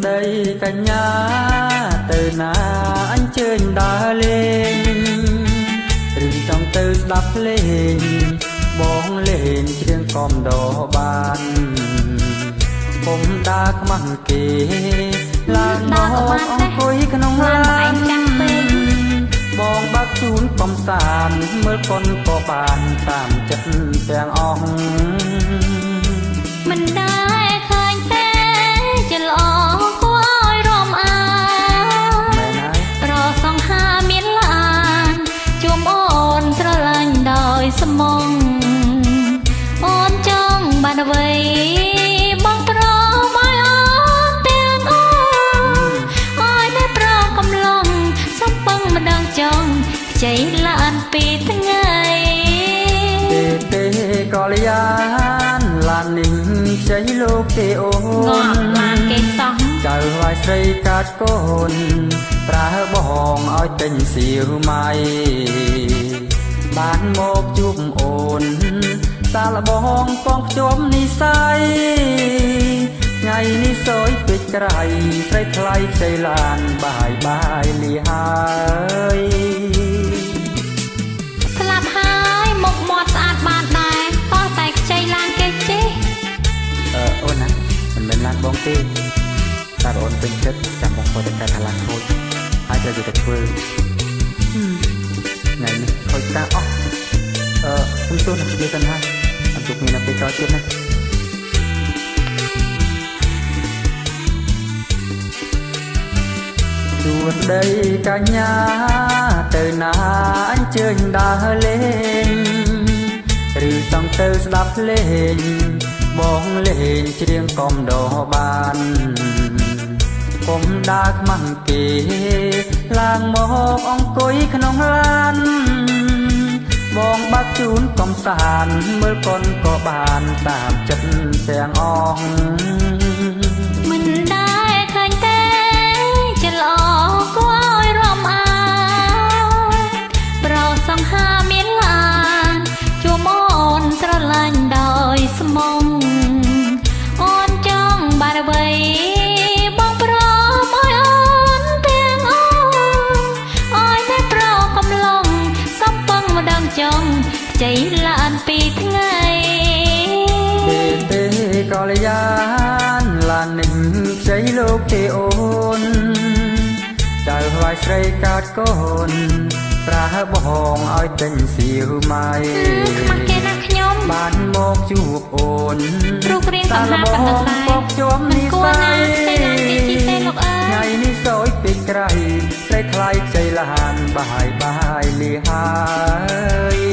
ដីកញ្ញាទៅណាអញ្ជើញដើរលេងឬចង់ទៅស្ដាប់ភ្លេងបងលេងច្រៀងកំដរបានពុំដើរខ្មាស់គេឡើងមកអង្គុយក្នុងឡានបងបើកជូនកំសាន្តមើលកុនក៏បានតាមចិត្តទាំងអស់មិនដែរឃើញទេជាល្អគួរឲ្យរំអានរសង្ហាមានឡានជួមអូនស្រឡាញ់ដោយស្មងអូនចង់បានអ្វីបងប្រមឲ្យអូនទាំងអស់ឲ្យតែប្រកំឡុងសំពឹងម្ដងចង់ខ្ចីឡានពីថ្ងៃទេកលយានឡាននេះខ្ចីលោកទេអូនងក់ឡានគេសោះចៅវាយស្រីកាត់កូនប្រើបងឲ្យទិញសៀវម៉ៃបានមកជួបអូនសាលបងកងភ្ជាប់និស័យថ្ងៃនេះសយពេជ្រក្រៃស្រីថ្លៃខ្ចីឡានបាយបាយលីហើយស្លាប់ហើយមុខមាត់ស្អាតបានដែរតោះតែខ្ចីឡានគេទេអូនណាមិនមែនឡានបងទេតែអូនពេញចិត្តចាំបងគាត់ទៅកាត់ឡានខូចហើយត្រូវទៅធ្វើថ្ងៃនេះខូចតាអស់ខ្ញុំទោះនឹងនិយាយទៅហើយអត់ជួបគ្នានៅពេលក្រោយទៀតណាសួស្ដីកញ្ញាទៅណាអញ្ជើញដើរលេងឬចង់ទៅស្ដាប់ភ្លេងបងលេងច្រៀងកំដរបានពុំដើរខ្មាស់គេឡើងមកអង្គុយក្នុងឡានបងបើកជូនកំសាន្តមើលកុនក៏បានតាមចិត្តទាំងអស់មិនដែរឃើញទេជាល្អគួរឲ្យរំអានប្រសង្ហាមានឡានជួមអូនស្រឡាញ់ដោយស្មងអូនចង់បានអ្វីបងប្រមឲ្យអូនទាំងអស់ឲ្យតែប្រកំឡុងសំពឹងម្ដងចង់ខ្ចីឡានពីថ្ងៃទេកលយានឡាននេះខ្ចីលោកទេអូនចៅវាយស្រីកាត់កូនប្រើបងឲ្យទិញសៀវម៉ៃខ្មាស់គេណាខ្ញុំបានមកជួបអូនរូបរាងសំណាប៉ុណ្ណឹងតែមកជួបនិស័យថ្ងៃនេះសយពេជ្រក្រៃស្រីថ្លៃខ្ចីឡានបាយបាយលីហើយ